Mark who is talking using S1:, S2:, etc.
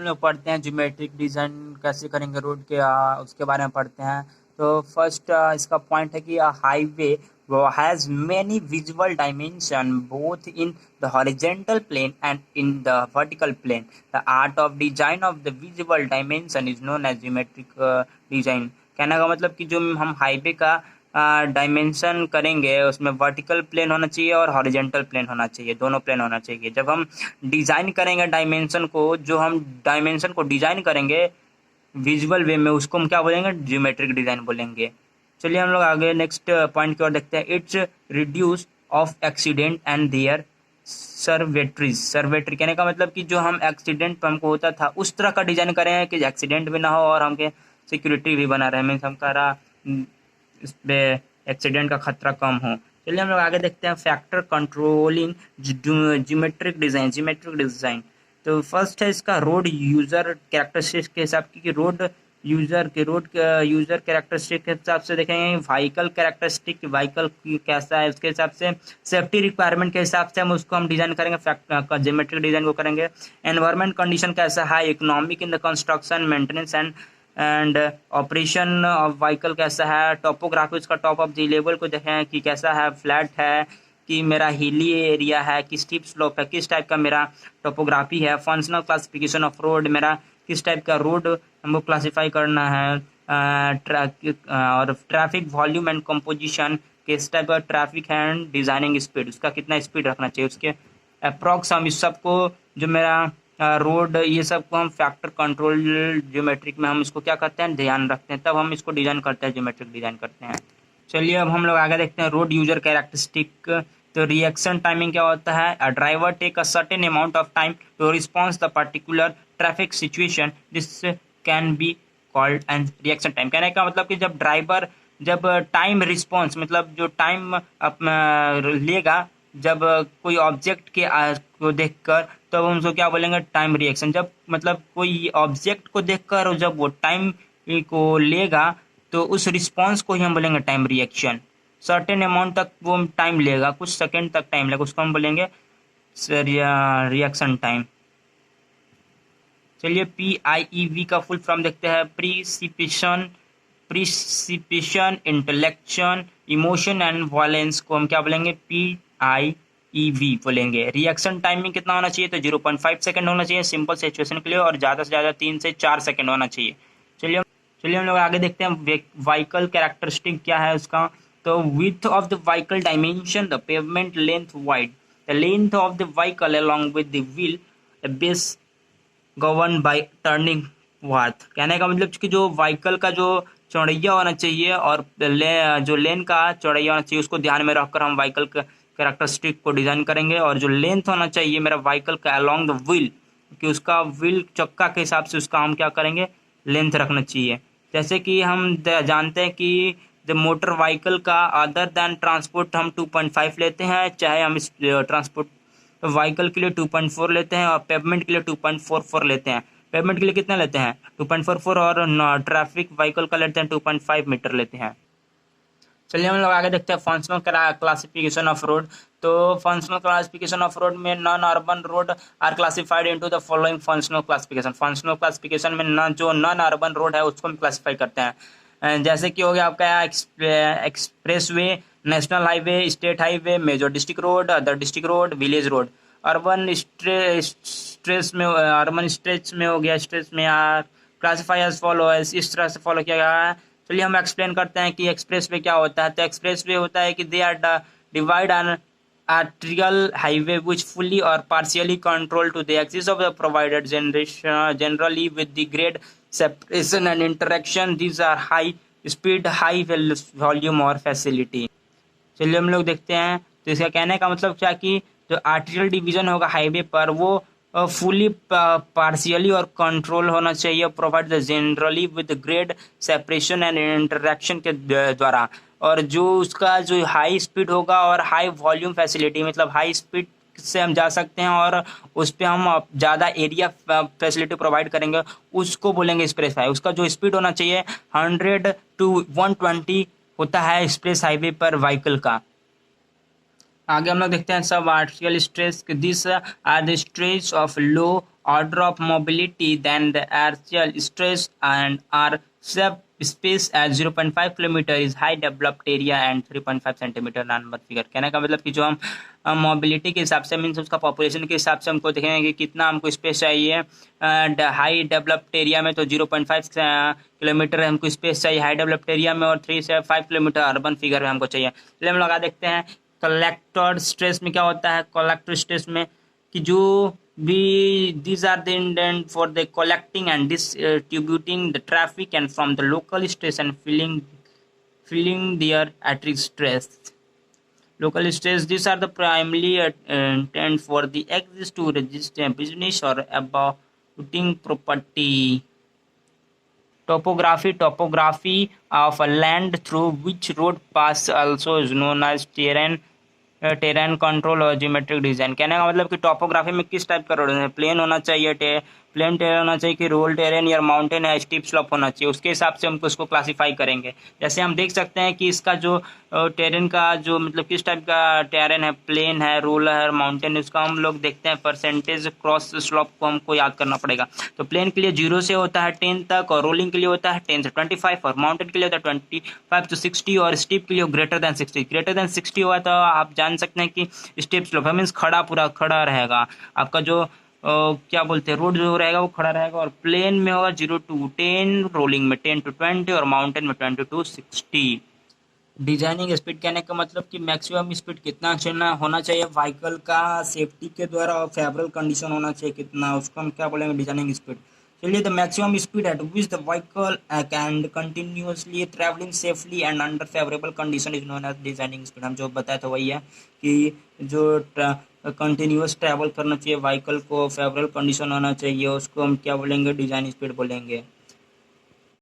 S1: लोग पढ़ते हैं ज्योमेट्रिक डिज़ाइन कैसे करेंगे रोड के, उसके बारे में पढ़ते हैं। तो फर्स्ट इसका पॉइंट है कि हाईवे वो has many visual dimension both in the horizontal plane and in the vertical plane. The art of design of the visual dimension is known as geometric design. कहने का मतलब कि जो हम हाईवे का डायमेंशन करेंगे उसमें वर्टिकल प्लेन होना चाहिए और हॉरिजेंटल प्लेन होना चाहिए, दोनों प्लेन होना चाहिए। जब हम डिज़ाइन करेंगे डायमेंशन को, जो हम डायमेंशन को डिज़ाइन करेंगे विजुअल वे में, उसको हम क्या बोलेंगे? ज्योमेट्रिक डिज़ाइन बोलेंगे। चलिए हम लोग आगे नेक्स्ट पॉइंट की ओर देखते हैं। It's reduce of accident and their subarteries. Subartery कहने का मतलब कि जो हम एक्सीडेंट हमको होता था उस तरह का डिज़ाइन करें कि एक्सीडेंट भी ना हो और हमके सिक्योरिटी भी बना रहे, मीन्स हमारा इस पे एक्सीडेंट का खतरा कम हो। चलिए हम लोग आगे देखते हैं factor controlling geometric design. Geometric design तो फर्स्ट है इसका रोड यूज़र कैरेक्टरिस्टिक के हिसाब की, रोड यूज़र कैरेक्टरिस्टिक के हिसाब से देखेंगे। व्हीकल कैरेक्टरिस्टिक, व्हीकल कैसा है उसके हिसाब से, सेफ्टी रिक्वायरमेंट के हिसाब से हम उसको डिज़ाइन करेंगे, ज्योमेट्रिक डिज़ाइन को करेंगे। एनवायरमेंट कंडीशन कैसा है, economic in the construction maintenance and operation of vehicle कैसा है। टोपोग्राफी, उसका टॉप ऑफ द लेवल को देखें कि कैसा है, फ्लैट है कि मेरा हिली एरिया है, कि स्टीप स्लोप है, किस टाइप का मेरा टोपोग्राफी है। फंक्शनल क्लासिफिकेशन ऑफ रोड, मेरा किस टाइप का रोड हमको क्लासीफाई करना है। और ट्रैफिक वॉल्यूम एंड कंपोजिशन, किस टाइप का ट्रैफिक है। एंड डिज़ाइनिंग स्पीड, उसका कितना स्पीड रखना चाहिए, उसके अप्रॉक्स हम इस सबको जो मेरा रोड ये सब को हम फैक्टर कंट्रोल ज्योमेट्रिक में हम इसको क्या करते हैं, ध्यान रखते हैं, तब हम इसको डिज़ाइन करते हैं, ज्योमेट्रिक डिज़ाइन करते हैं। चलिए अब हम लोग आगे देखते हैं रोड यूजर कैरेक्टरिस्टिक। तो रिएक्शन टाइमिंग क्या होता है, a driver take a certain amount of time to response the particular traffic situation, this can be called and reaction time. कहने का मतलब कि जब ड्राइवर जब टाइम रिस्पॉन्स मतलब जो टाइम लेगा जब कोई ऑब्जेक्ट के को देखकर, तब हम उसको क्या बोलेंगे, टाइम रिएक्शन। जब मतलब कोई ऑब्जेक्ट को देखकर जब वो टाइम को लेगा तो उस रिस्पॉन्स को ही हम बोलेंगे टाइम रिएक्शन। सर्टेन अमाउंट तक वो टाइम लेगा, कुछ सेकेंड तक टाइम लेगा, उसको हम बोलेंगे रिएक्शन टाइम। चलिए PIEV का फुल फॉर्म देखते हैं। प्रिसिपिशन, इंटेलेक्शन, इमोशन एंड वायलेंस को हम क्या बोलेंगे, PIEV बोलेंगे। रिएक्शन टाइमिंग कितना होना चाहिए, तो 0.5 सेकेंड होना चाहिए सिंपल सिचुएशन के लिए, और ज़्यादा से ज़्यादा 3 से 4 सेकेंड होना चाहिए। चलिए हम लोग आगे देखते हैं व्हीकल कैरेक्टरिस्टिक क्या है उसका। तो width of the vehicle dimension, the pavement length wide, the length of the vehicle along with the wheel base govern by turning path. कहने का मतलब कि जो व्हीकल का जो चौड़ैया होना चाहिए और जो लेन का चौड़ैया होना चाहिए उसको ध्यान में रखकर हम व्हीकल कैरेक्टरिस्टिक को डिज़ाइन करेंगे। और जो लेंथ होना चाहिए मेरा व्हीकल का अलोंग द व्हील, कि उसका व्हील चक्का के हिसाब से उसका हम क्या करेंगे, लेंथ रखना चाहिए। जैसे कि हम जानते हैं कि द मोटर व्हीकल का अदर दैन ट्रांसपोर्ट हम 2.5 लेते हैं, चाहे हम इस ट्रांसपोर्ट व्हीकल के लिए 2.4 लेते हैं और पेवमेंट के लिए 2.44 लेते हैं। पेवमेंट के लिए कितना लेते हैं, 2.44, और ट्रैफिक व्हीकल का लेते हैं 2.5 मीटर लेते हैं। चलिए हम लोग आगे देखते हैं फंक्शनल क्लासिफिकेशन ऑफ रोड। तो फंक्शनल क्लासिफिकेशन ऑफ रोड में non urban road are classified into the following functional classification. Functional classification में जो नॉन अर्बन रोड है उसको हम क्लासिफाई करते हैं। जैसे कि हो गया आपका expressway, national highway, state highway, major district road, other district road, village road. Urban stretch में हो गया, स्ट्रेच में क्लासीफाई एज फॉलो, इस तरह से फॉलो किया गया है। चलिए हम एक्सप्लेन करते हैं कि एक्सप्रेस वे क्या होता है। तो एक्सप्रेस वे होता है कि they are divide on arterial highway which fully or partially control to the axis of the provided generally with the great separation and interaction. These are high speed, high volume और facility। चलिए हम लोग देखते हैं। तो इसका कहने का मतलब क्या कि जो आर्टिरियल डिवीजन होगा हाईवे पर वो फुली पार्शियली और कंट्रोल होना चाहिए, provide the generally with grade separation and interaction के द्वारा। और जो उसका जो हाई स्पीड होगा और हाई वॉल्यूम फैसिलिटी, मतलब हाई स्पीड से हम जा सकते हैं और उस पर हम ज़्यादा एरिया फैसिलिटी प्रोवाइड करेंगे, उसको बोलेंगे एक्सप्रेस हाईवे। उसका जो स्पीड होना चाहिए 100 to 120 होता है एक्सप्रेस हाईवे पर व्हीकल का। आगे हम लोग देखते हैं सब arterial streets. This are the streets of low order of mobility than the axial stress and are space at 0.5 kilometre is high developed area and 3.5 centimetre number figure. कहने का मतलब कि जो हम मोबिलिटी के हिसाब से मीन्स उसका पॉपुलेशन के हिसाब से हमको देखेंगे कि कितना हमको स्पेस चाहिए। हाई डेवलप्ड एरिया में तो 0.5 किलोमीटर हमको स्पेस चाहिए हाई डेवलप्ड एरिया में, और 3 से 5 किलोमीटर अर्बन फिगर में हमको चाहिए। चलिए हम लगा देखते हैं। कलेक्टर स्ट्रेस में क्या होता है, कलेक्टर स्ट्रेस में कि जो भी these are the intent for the collecting and distributing the traffic and from the local stress and filling their at risk stress. Local stress, these are the primarily intent for the access to register business or abutting property. Topography of a land through which road pass also is known as terrain control और geometric design. कहने का मतलब कि topography में किस type का road है, plane होना चाहिए, प्लेन टेरेन होना चाहिए कि रोल टेरेन या माउंटेन या स्टीप स्लोप होना चाहिए, उसके हिसाब से हमको उसको क्लासिफाई करेंगे। जैसे हम देख सकते हैं कि इसका जो टेरेन का जो मतलब किस टाइप का टेरेन है, प्लेन है, रोलर है, माउंटेन, उसका हम लोग देखते हैं परसेंटेज क्रॉस स्लोप को हमको याद करना पड़ेगा। तो प्लेन के लिए 0 से होता है 10 तक, और रोलिंग के लिए होता है 10 से 25, और माउंटेन के लिए होता है 25 to 60, और स्टीप के लिए ग्रेटर देन 60 हुआ तो आप जान सकते हैं कि स्टीप स्लोप है, मीन्स खड़ा पूरा खड़ा रहेगा आपका जो क्या बोलते हैं रोड जो रहेगा वो खड़ा रहेगा। और प्लेन में होगा 0 to 10, रोलिंग में 10 to 20, और माउंटेन में 20 to 60। डिजाइनिंग स्पीड कहने का मतलब कि मैक्सिमम स्पीड कितना चलना होना चाहिए व्हीकल का सेफ्टी के द्वारा, और फेवरेबल कंडीशन होना चाहिए कितना, उसको हम क्या बोलेंगे डिजाइनिंग स्पीड। चलिए, the maximum speed at which the vehicle can continuously travelling safely and under favourable condition is known as designing speed. हम जो बताया था वही है कि जो कंटिन्यूस ट्रैवल करना चाहिए व्हीकल को, फेवरेबल कंडीशन होना चाहिए, उसको हम क्या बोलेंगे डिजाइन स्पीड बोलेंगे।